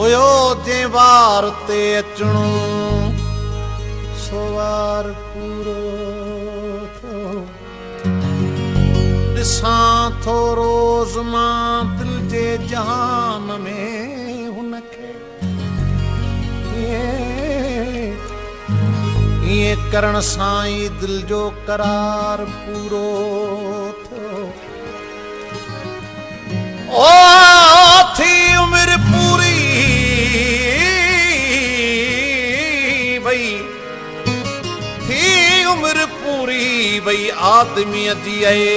हुयो जे वार ते अचणो सो वार पूरो थियो। ॾिसां थो रोज़ मां दिल जे जहान में हुनखे इएं करण सां ई दिल जो करार पूरो थियो। ओ थी उम्र पूरी भई, थी उम्र पूरी भई आदमीअ जी आहे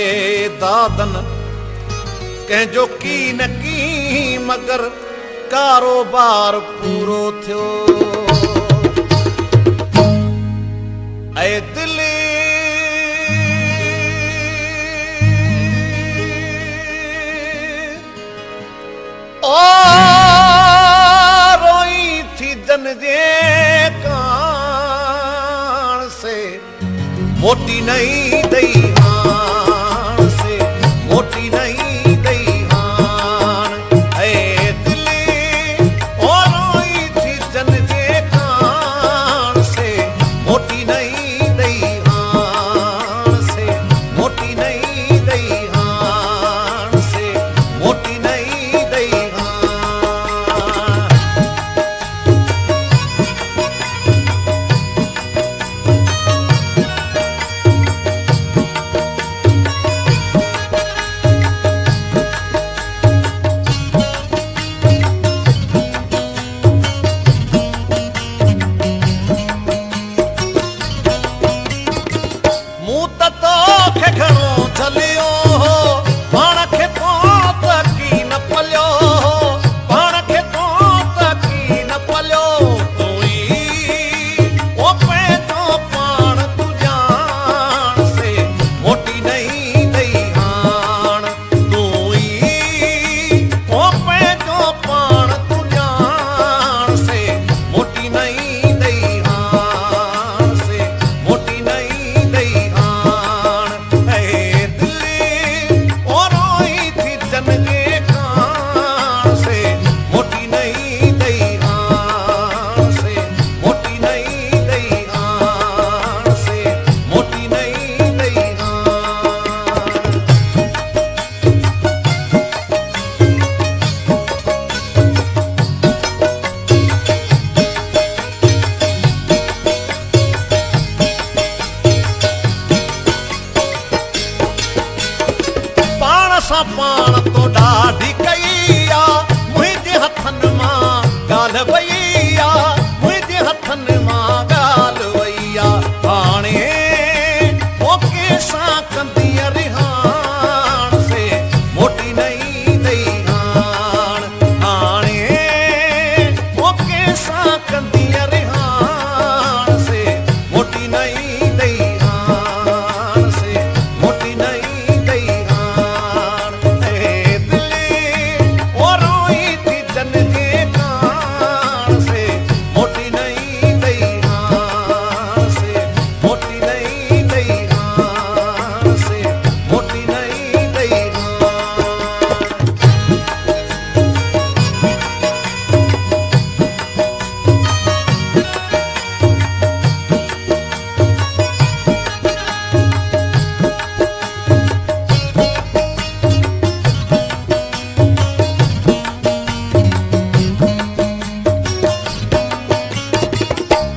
दादन कंहिंजो की न की मगर कारोबार पूरो थियो। ऐ दिली ओ रोई थी जन जे कान से मोटी नहीं दई हान से मोटी नहीं दई हान। ऐ दिली ओ रोई थी जन जे कान से मोटी नहीं दई हान से मोटी नहीं दई हान से मोटी नहीं दई हान। पाण तो ॾाढी कई आ मुंहिंजे हथनि मां ॻाल्हि वई आ मुंहिंजे हथनि मां ॻाल्हि वई आ। हाणे ओके सां कंदीअ रिहाण से मोटी नहीं दई हाण। हाणे ओके सां कंदीअ रिहाण से मोटी नहीं दई हाण से मोटी नहीं दई हाण।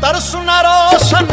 तरस न रोशन